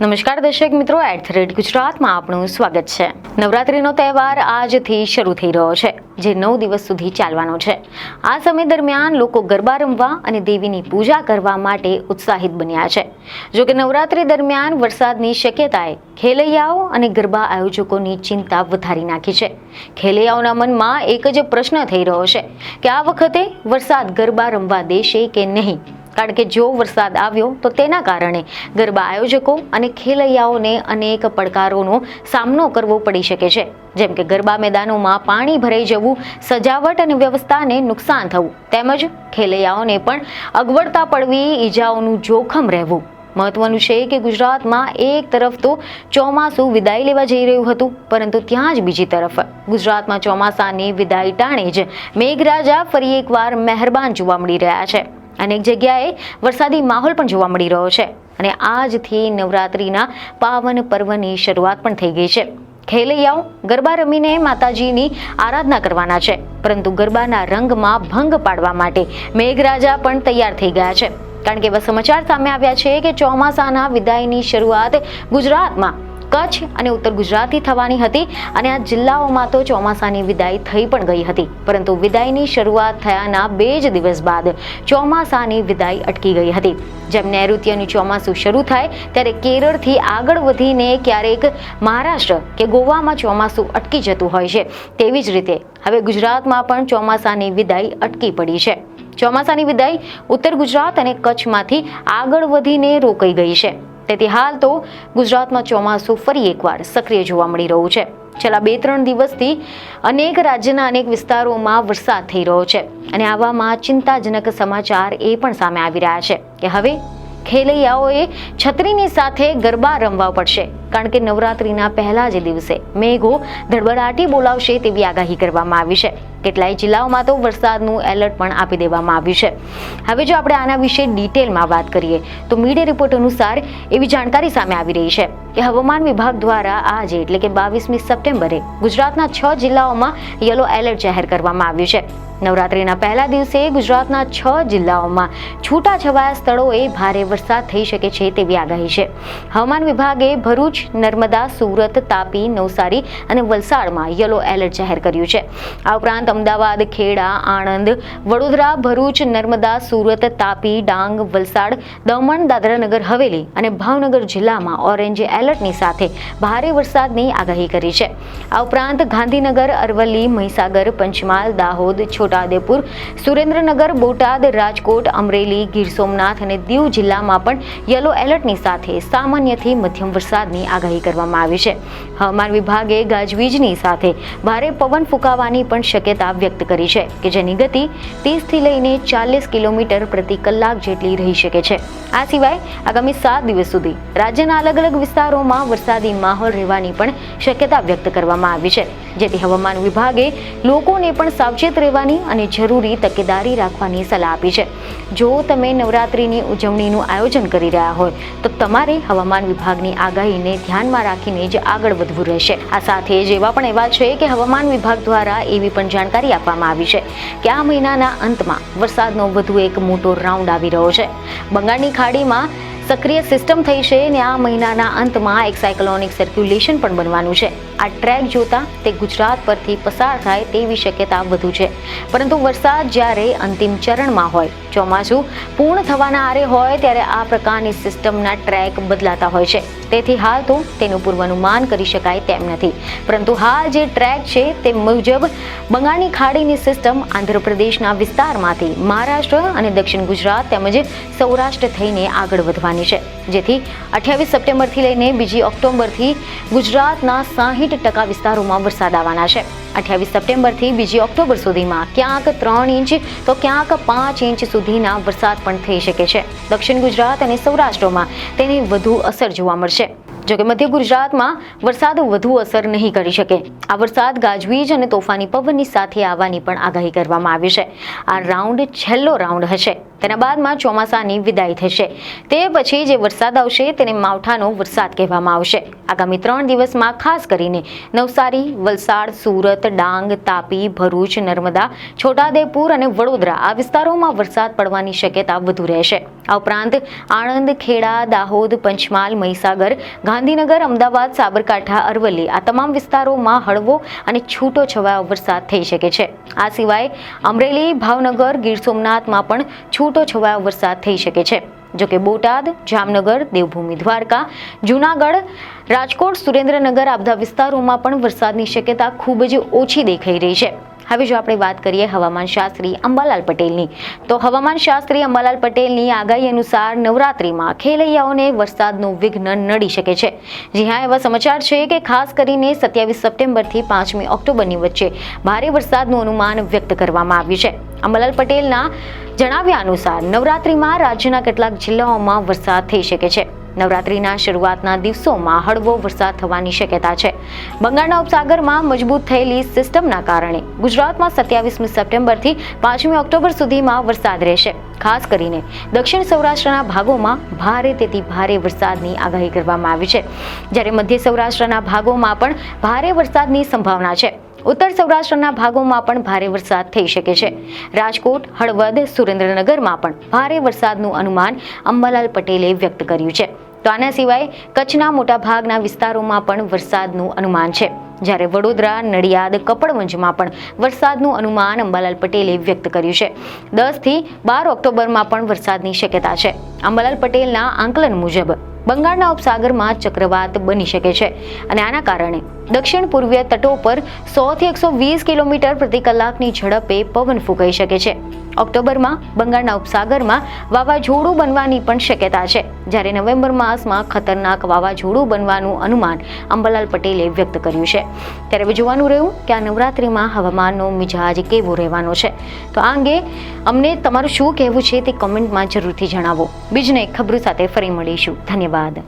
નમસ્કાર દર્શક મિત્રો, @ગુજરાતમાં આપનું સ્વાગત છે। નવરાત્રીનો તહેવાર આજથી શરૂ થઈ રહ્યો છે, જે 9 દિવસ સુધી ચાલવાનો છે। આ સમય દરમિયાન લોકો ગરબા રમવા અને દેવીની પૂજા કરવા માટે ઉત્સાહિત બન્યા છે। જો કે નવરાત્રી દરમિયાન વરસાદની શક્યતાએ ખેલૈયાઓ અને ગરબા આયોજકોની ચિંતા વધારી નાખી છે। ખેલૈયાઓના મનમાં એક જ પ્રશ્ન થઈ રહ્યો છે કે આ વખતે વરસાદ ગરબા રમવા દેશે કે નહીં, કારણ કે જો વરસાદ આવ્યો તો તેના કારણે ગરબા આયોજકો અને ખેલૈયાઓને અનેક પડકારોનો સામનો કરવો પડી શકે છે, જેમ કે ગરબા મેદાનોમાં પાણી ભરાઈ જવું, સજાવટ અને વ્યવસ્થાને નુકસાન થવું, તેમજ ખેલૈયાઓને પણ અગવડતા પડવી, ઈજાઓનું જોખમ રહેવું। મહત્વનું છે કે ગુજરાતમાં એક તરફ તો ચોમાસું વિદાય લેવા જઈ રહ્યું હતું, પરંતુ ત્યાં જ બીજી તરફ ગુજરાતમાં ચોમાસાની વિદાય ટાણે જ મેઘરાજા ફરી એકવાર મહેરબાન જોવા મળી રહ્યા છે। અનેક જગ્યાએ વરસાદી માહોલ પણ જોવા મળી રહ્યો છે અને આજથી નવરાત્રીના પાવન પર્વની શરૂઆત પણ થઈ ગઈ છે। ખેલૈયાઓ ગરબા રમીને માતાજીની આરાધના કરવાના છે, પરંતુ ગરબાના રંગમાં ભંગ પાડવા માટે મેઘરાજા પણ તૈયાર થઈ ગયા છે, કારણ કે એવા સમાચાર સામે આવ્યા છે કે ચોમાસાના વિદાયની શરૂઆત ગુજરાતમાં કચ્છ અને ઉત્તર ગુજરાતથી થવાની હતી અને આ જિલ્લાઓમાં તો ચોમાસાની વિદાય થઈ પણ ગઈ હતી, પરંતુ વિદાયની શરૂઆત થયાના 2 જ દિવસ બાદ ચોમાસાની વિદાય અટકી ગઈ હતી। જેમ નૈઋત્યનું ચોમાસું શરૂ થાય ત્યારે કેરળથી આગળ વધીને ક્યારેક મહારાષ્ટ્ર કે ગોવામાં ચોમાસું અટકી જતું હોય છે, તેવી જ રીતે હવે ગુજરાતમાં પણ ચોમાસાની વિદાય અટકી પડી છે। ચોમાસાની વિદાય ઉત્તર ગુજરાત અને કચ્છમાંથી આગળ વધીને રોકાઈ ગઈ છે, તેથી હાલ તો ગુજરાતમાં ચોમાસું ફરી એકવાર સક્રિય જોવા મળી રહ્યું છે। છેલ્લા 2-3 દિવસથી અનેક રાજ્યના અનેક વિસ્તારોમાં વરસાદ થઈ રહ્યો છે અને આવામાં ચિંતાજનક સમાચાર એ પણ સામે આવી રહ્યા છે કે હવે ખેલૈયાઓએ છત્રીની સાથે ગરબા રમવા પડશે, કારણ કે નવરાત્રીના પહેલા જ દિવસે મેઘો ધડબડાટી બોલાવશે તેવી આગાહી કરવામાં આવી છે। કેટલાય જિલ્લાઓમાં તો વરસાદનું એલર્ટ પણ આપી દેવામાં આવ્યું છે। હવે જો આપણે આના વિશે ડિટેલમાં વાત કરીએ તો મીડિયા રિપોર્ટ અનુસાર એવી જાણકારી સામે આવી રહી છે કે હવામાન વિભાગ દ્વારા આજે એટલે કે 22મી સપ્ટેમ્બરે ગુજરાતના 6 જિલ્લાઓમાં યલો એલર્ટ જાહેર કરવામાં આવ્યું છે। નવરાત્રીના પહેલા દિવસે ગુજરાતના 6 જિલ્લાઓમાં છૂટાછવાયા સ્થળોએ ભારે વરસાદ થઈ શકે છે તેવી આગાહી છે। હવામાન વિભાગે ભરૂચ, નર્મદા, સુરત, તાપી, નવસારી અને વલસાડમાં યલો એલર્ટ જાહેર કર્યું છે। આ ઉપરાંત અમદાવાદ, ખેડા, આણંદ, વડોદરા, ભરૂચ, નર્મદા, સુરત, તાપી, ડાંગ, વલસાડ, દમણ, દાદરા નગર હવેલી અને ભાવનગર જિલ્લામાં ઓરેન્જ એલર્ટની સાથે ભારે વરસાદની આગાહી કરી છે। આ ઉપરાંત ગાંધીનગર, અરવલ્લી, મહીસાગર, પંચમહાલ, દાહોદ, છોટાઉદેપુર, સુરેન્દ્રનગર, બોટાદ, રાજકોટ, અમરેલી, ગીર સોમનાથ અને દીવ જિલ્લામાં પણ યલો એલર્ટની સાથે સામાન્યથી મધ્યમ વરસાદની આગાહી કરવામાં આવી છે। હવામાન વિભાગે ગાજવીજની સાથે ભારે પવન ફૂંકાવાની પણ શક્યતા વ્યક્ત કરી છે કે જેની ગતિ 30 થી લઈને 40 કિલોમીટર પ્રતિ કલાક જેટલી રહી શકે છે। આ સિવાય આગામી 7 દિવસ સુધી રાજ્યના અલગ અલગ વિસ્તારોમાં વરસાદી માહોલ રહેવાની પણ શક્યતા વ્યક્ત કરવામાં આવી છે, જેથી હવામાન વિભાગે લોકોને પણ સાવચેત રહેવાની અને જરૂરી તકેદારી રાખવાની સલાહ આપી છે। જો તમે નવરાત્રીની ઉજવણીનું આયોજન કરી રહ્યા હોય તો તમારે હવામાન વિભાગની આગાહીને ધ્યાનમાં રાખીને જ આગળ વધવું રહેશે। આ સાથે જ એવા પણ એવા છે કે હવામાન વિભાગ દ્વારા એવી પણ જાણકારી આપવામાં આવી છે કે આ મહિનાના અંતમાં વરસાદનો વધુ એક મોટો રાઉન્ડ આવી રહ્યો છે। બંગાળની ખાડીમાં સક્રિય સિસ્ટમ થઈ છે અને આ મહિનાના અંતમાં એક સાયક્લોનિક સર્ક્યુલેશન પણ બનવાનું છે। આ ટ્રેક જોતા તે ગુજરાત પરથી પસાર થાય તેવી શક્યતા વધુ છે, પરંતુ વરસાદ જ્યારે અંતિમ ચરણમાં હોય, ચોમાસું પૂર્ણ થવાના આરે હોય, ત્યારે આ પ્રકારની સિસ્ટમના ટ્રેક બદલાતા હોય છે, તેથી હાલ તો તેનું પૂર્વાનુમાન કરી શકાય તેમ નથી। પરંતુ હાલ જે ટ્રેક છે તે મુજબ બંગાળની ખાડીની સિસ્ટમ આંધ્રપ્રદેશના વિસ્તારમાંથી મહારાષ્ટ્ર અને દક્ષિણ ગુજરાત તેમજ સૌરાષ્ટ્ર થઈને આગળ વધવાની છે, જેથી 28 સપ્ટેમ્બરથી લઈને 2 ઓક્ટોબરથી ગુજરાતના 60% વિસ્તારોમાં વરસાદ આવવાના છે। 28 સપ્ટેમ્બરથી 2 ઓક્ટોબર સુધીમાં ક્યાંક 3 ઇંચ તો ક્યાંક 5 ઇંચ સુધીના વરસાદ પણ થઈ શકે છે। દક્ષિણ ગુજરાત અને સૌરાષ્ટ્રમાં તેની વધુ અસર જોવા મળશે। જોકે મધ્ય ગુજરાતમાં વરસાદ વધુ અસર નહીં કરી શકે। આ વરસાદ ગાજવીજ અને તોફાની પવનની સાથે આવવાની પણ આગાહી કરવામાં આવી છે। આ રાઉન્ડ છેલ્લો રાઉન્ડ હશે, તેના બાદમાં ચોમાસાની વિદાય થશે। તે પછી જે વરસાદ આવશે તેને માવઠાનો વરસાદ કહેવામાં આવશે। આગામી 3 દિવસમાં ખાસ કરીને નવસારી, વલસાડ, સુરત, ડાંગ, તાપી, ભરૂચ, નર્મદા, છોટાઉદેપુર અને વડોદરા આ વિસ્તારોમાં વરસાદ પડવાની શક્યતા વધુ રહેશે। આ ઉપરાંત આણંદ, ખેડા, દાહોદ, પંચમહાલ, મહીસાગર, ગાંધીનગર, અમદાવાદ, સાબરકાંઠા, અરવલ્લી આ તમામ વિસ્તારોમાં હળવો અને છૂટો છવાયો વરસાદ થઈ શકે છે. આ સિવાય અમરેલી, ભાવનગર, ગીર સોમનાથમાં પણ છૂટો છવાયો વરસાદ થઈ શકે છે. જોકે બોટાદ, જામનગર, દેવભૂમિ દ્વારકા, જૂનાગઢ, રાજકોટ, સુરેન્દ્રનગર આ બધા વિસ્તારોમાં પણ વરસાદની શક્યતા ખૂબ જ ઓછી દેખાઈ રહી છે. હવે જો આપણે વાત કરીએ હવામાન શાસ્ત્રી અંબાલાલ પટેલની, તો હવામાન શાસ્ત્રી અંબાલાલ પટેલની આગાહી અનુસાર નવરાત્રિમાં ખેલૈયાઓને વરસાદનું વિઘ્ન નડી શકે છે. જી હા, એવા સમાચાર છે કે ખાસ કરીને 27 સપ્ટેમ્બરથી 5મી ઓક્ટોબરની વચ્ચે ભારે વરસાદનું અનુમાન વ્યક્ત કરવામાં આવ્યું છે. અંબાલાલ પટેલના જણાવ્યા અનુસાર નવરાત્રિમાં રાજ્યના કેટલાક જિલ્લાઓમાં વરસાદ થઈ શકે છે. નવરાત્રિના શરૂઆતના દિવસોમાં હળવો વરસાદ થવાની શક્યતા છે. બંગાળના ઉપસાગરમાં મજબૂત થયેલી સિસ્ટમના કારણે ગુજરાતમાં 27મી સપ્ટેમ્બરથી 5મી ઓક્ટોબર સુધીમાં વરસાદ રહેશે. ખાસ કરીને દક્ષિણ સૌરાષ્ટ્રના ભાગોમાં ભારેથી ભારે વરસાદની આગાહી કરવામાં આવી છે, જ્યારે મધ્ય સૌરાષ્ટ્રના ભાગોમાં પણ ભારે વરસાદની સંભાવના છે. ઉત્તર સૌરાષ્ટ્રના ભાગોમાં પણ ભારે વરસાદ થઈ શકે છે. રાજકોટ, હળવદ, સુરેન્દ્રનગરમાં પણ ભારે વરસાદનું અનુમાન અંબાલાલ પટેલે વ્યક્ત કર્યું છે. તો આના સિવાય કચ્છના મોટાભાગના વિસ્તારોમાં પણ વરસાદનું અનુમાન છે, જ્યારે વડોદરા, નડિયાદ, કપડવંજમાં પણ વરસાદનું અનુમાન અંબાલાલ પટેલે વ્યક્ત કર્યું છે. 10થી 12 ઓક્ટોબરમાં પણ વરસાદની શક્યતા છે. અંબાલાલ પટેલના આંકલન મુજબ બંગાળના ઉપસાગરમાં ચક્રવાત બની શકે છે અને આના કારણે દક્ષિણ પૂર્વીય તટો પર 100થી 120 કિલોમીટર પ્રતિ કલાકની ઝડપે પવન ફૂંકાઈ શકે છે. ઓક્ટોબરમાં બંગાળના ઉપસાગરમાં વાવાઝોડું બનવાની પણ શક્યતા છે, જ્યારે નવેમ્બર માસમાં ખતરનાક વાવાઝોડું બનવાનું અનુમાન અંબાલાલ પટેલે વ્યક્ત કર્યું છે. ત્યારે હવે જોવાનું રહ્યું કે આ નવરાત્રિમાં હવામાનનો મિજાજ કેવો રહેવાનો છે. તો આ અંગે અમને તમારું શું કહેવું છે તે કમેન્ટમાં જરૂરથી જણાવો. બીજને ખબરો સાથે ફરી મળીશું. ધન્યવાદ.